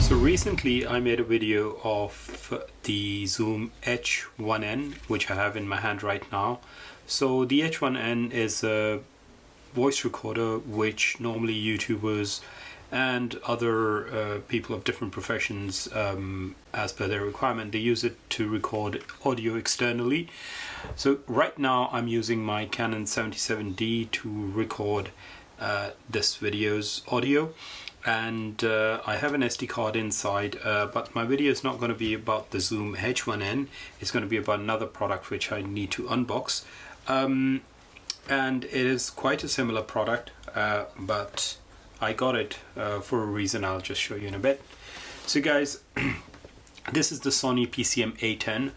So recently I made a video of the Zoom H1N, which I have in my hand right now. So the H1N is a voice recorder which normally YouTubers and other people of different professions, as per their requirement, they use it to record audio externally. So right now I'm using my Canon 77D to record this video's audio, and I have an SD card inside, but my video is not going to be about the Zoom H1N. It's going to be about another product which I need to unbox, and it is quite a similar product, but I got it for a reason I'll just show you in a bit. So guys, this is the Sony PCM A10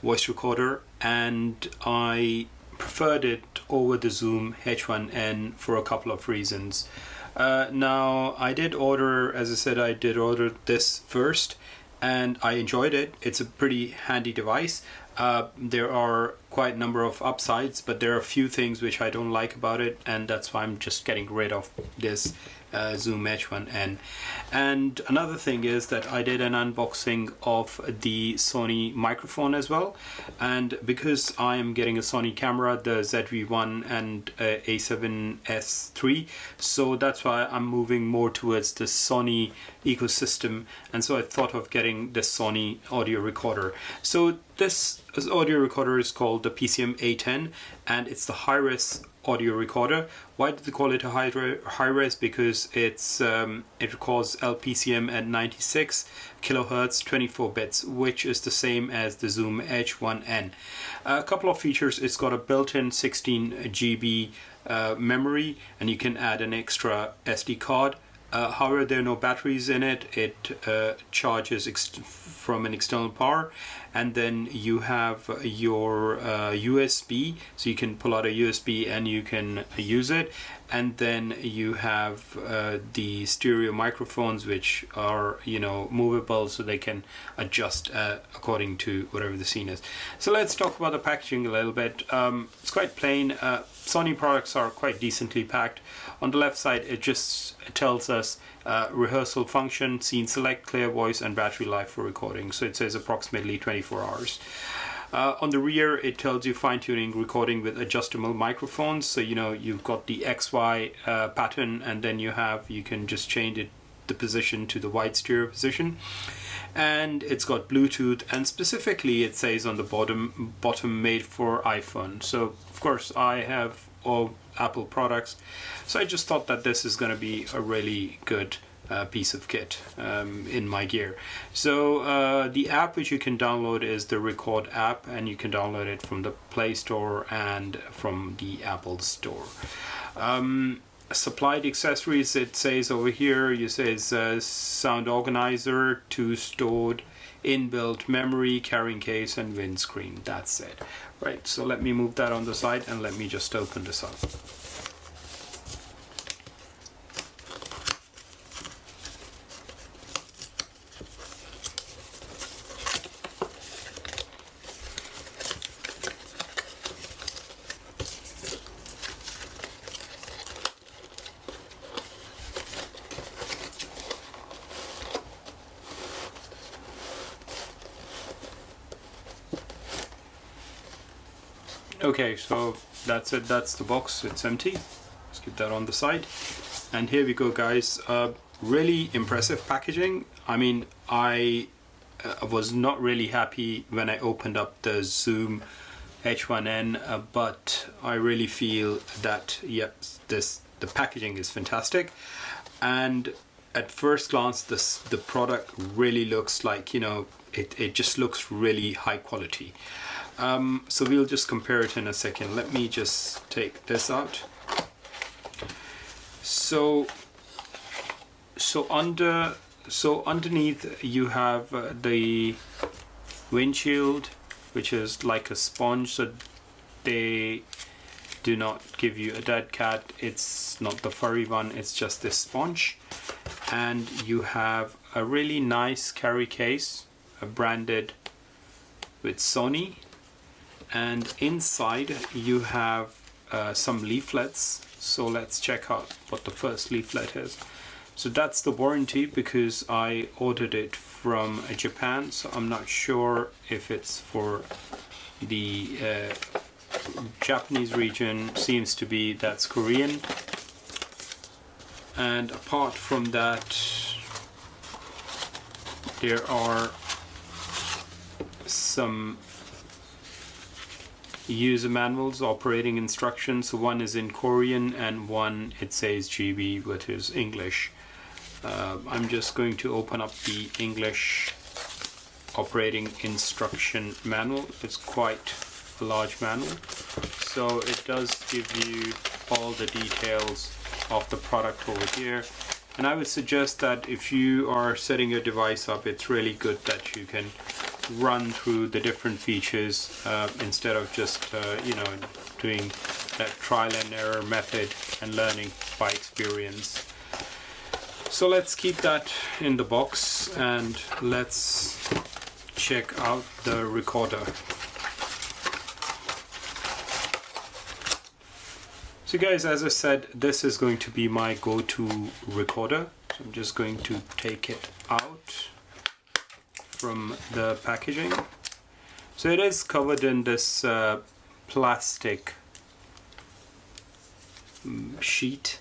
voice recorder, and I preferred it over the Zoom H1N for a couple of reasons. Now I did order, as I said, I did order this first and I enjoyed it. It's a pretty handy device. There are quite a number of upsides, but there are a few things which I don't like about it, and that's why I'm just getting rid of this Zoom H1N. And another thing is that I did an unboxing of the Sony microphone as well, and because I am getting a Sony camera, the ZV-1 and A7S3, so that's why I'm moving more towards the Sony ecosystem, and so I thought of getting this Sony audio recorder. So this audio recorder is called the PCM A10, and it's the high-res audio recorder. Why did they call it a high-res? Because it's it records LPCM at 96 kilohertz, 24 bits, which is the same as the Zoom H1N. A couple of features: it's got a built-in 16 GB memory, and you can add an extra SD card. However, there are no batteries in it. It charges from an external power, and then you have your USB, so you can pull out a USB and you can use it. And then you have the stereo microphones, which are, you know, movable, so they can adjust according to whatever the scene is. So let's talk about the packaging a little bit. It's quite plain. Sony products are quite decently packed. On the left side, it just tells us rehearsal function, scene select, clear voice, and battery life for recording. So it says approximately 24 hours. On the rear, it tells you fine-tuning recording with adjustable microphones. So, you know, you've got the XY pattern, and then you can just change it, the position, to the wide stereo position. And it's got Bluetooth, and specifically it says on the bottom made for iPhone. So of course I have all Apple products, so I just thought that this is going to be a really good piece of kit in my gear. So the app which you can download is the Record app, and you can download it from the Play Store and from the Apple Store. Supplied accessories, it says over here, you say it's a sound organizer, 2 stored inbuilt memory, carrying case, and windscreen. That's it. Right, so let me move that on the side and let me just open this up. Okay, so that's it. That's the box. It's empty. Let's keep that on the side. And here we go, guys. Really impressive packaging. I mean, I was not really happy when I opened up the Zoom H1N, but I really feel that, yes, the packaging is fantastic. And at first glance, the product really looks like, you know, it just looks really high quality. So we'll just compare it in a second. Let me just take this out. So underneath you have the windshield, which is like a sponge, so they do not give you a dead cat. It's not the furry one, it's just this sponge. And you have a really nice carry case, branded with Sony. And inside you have some leaflets. So let's check out what the first leaflet is. So that's the warranty, because I ordered it from Japan, so I'm not sure if it's for the Japanese region. Seems to be that's Korean. And apart from that, there are some user manuals, operating instructions. So one is in Korean and one it says GB, which is English. I'm just going to open up the English operating instruction manual. It's quite a large manual, so it does give you all the details of the product over here. And I would suggest that if you are setting your device up, it's really good that you can run through the different features instead of just doing that trial and error method and learning by experience. So let's keep that in the box and let's check out the recorder. So guys, as I said, this is going to be my go-to recorder. So I'm just going to take it out from the packaging. So it is covered in this plastic sheet.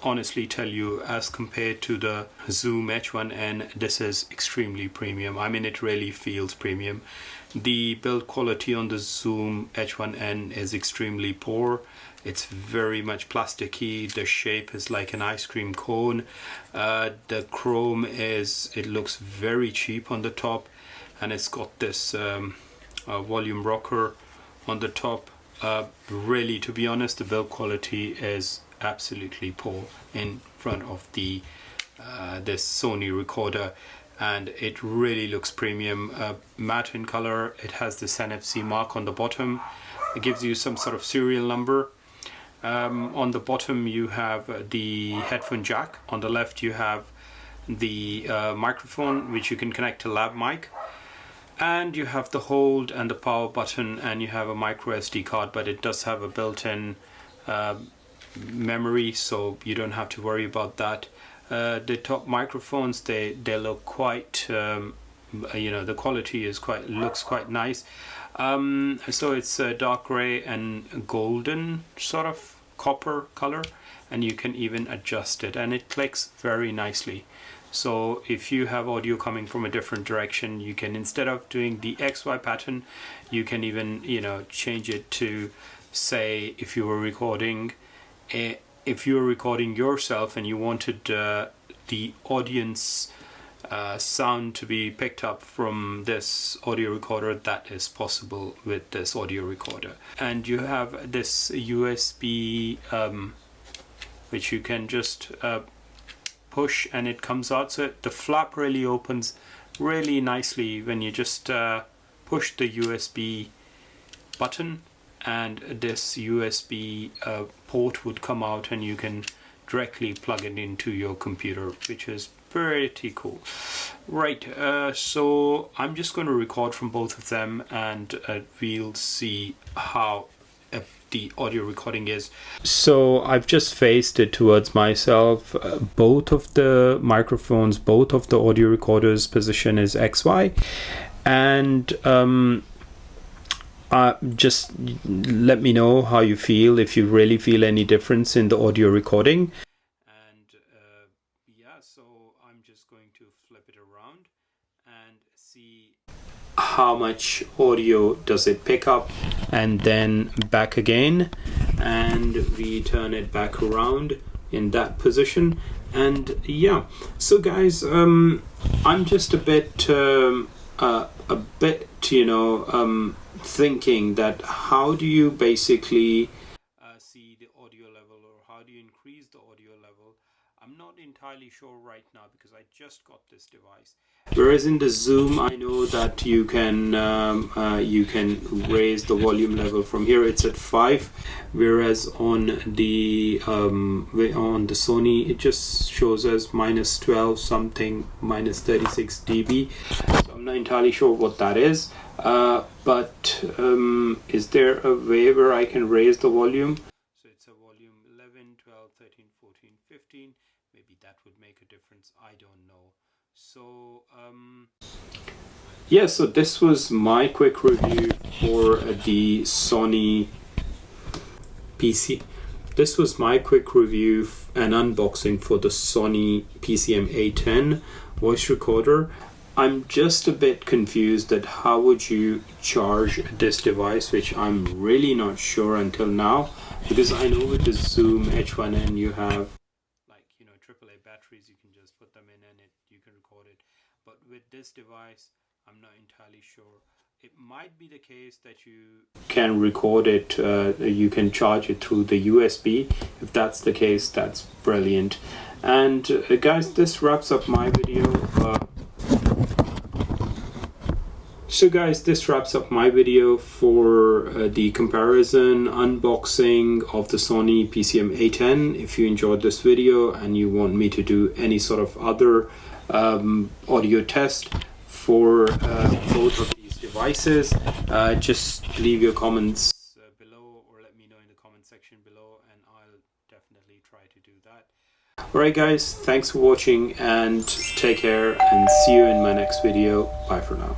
Honestly tell you, as compared to the Zoom H1N, this is extremely premium. I mean, it really feels premium. The build quality on the Zoom H1N is extremely poor. It's very much plasticky. The shape is like an ice cream cone. The chrome it looks very cheap on the top, and it's got this volume rocker on the top. Really, to be honest, the build quality is absolutely poor in front of the this Sony recorder, and it really looks premium. Matte in color. It has this NFC mark on the bottom. It gives you some sort of serial number. On the bottom you have the headphone jack. On the left you have the microphone, which you can connect to lav mic, and you have the hold and the power button, and you have a micro SD card, but it does have a built-in memory, so you don't have to worry about that. The top microphones, they look quite the quality is looks quite nice. So it's dark gray and golden sort of copper color, and you can even adjust it, and it clicks very nicely. So if you have audio coming from a different direction, you can, instead of doing the XY pattern, you can even change it to, say, if you were recording yourself and you wanted the audience sound to be picked up from this audio recorder, that is possible with this audio recorder. And you have this USB which you can just push and it comes out. So the flap really opens really nicely when you just push the USB button, and this USB port would come out and you can directly plug it into your computer, which is pretty cool. Right, so I'm just going to record from both of them, and we'll see how the audio recording is. So I've just faced it towards myself. Both of the microphones, both of the audio recorders position is XY, and just let me know how you feel, if you really feel any difference in the audio recording. And yeah, so I'm just going to flip it around and see how much audio does it pick up, and then back again, and we turn it back around in that position. And yeah, so guys, I'm just a bit thinking that how do you basically see the audio level, or how do you increase the audio level? I'm not entirely sure right now because I just got this device. Whereas in the Zoom, I know that you can raise the volume level from here. It's at 5, whereas on the Sony it just shows us -12 something, -36 dB. So I'm not entirely sure what that is, but is there a way where I can raise the volume? So it's a volume 11, 12, 13, 14, 15. Maybe that would make a difference. I don't know. So yeah, so this was my quick review for the Sony PC. This was my quick review and unboxing for the Sony PCM A10 voice recorder. I'm just a bit confused that how would you charge this device, which I'm really not sure until now, because I know with the Zoom H1N you have like, you know, AAA batteries, you can just put them in and you can record it. But with this device, I'm not entirely sure. It might be the case that you can record it, you can charge it through the USB. If that's the case, that's brilliant. And guys, this wraps up my video. This wraps up my video for the comparison unboxing of the Sony PCM A10. If you enjoyed this video and you want me to do any sort of other audio test for both of these devices, just leave your comments below or let me know in the comment section below and I'll definitely try to do that. Alright guys, thanks for watching and take care and see you in my next video. Bye for now.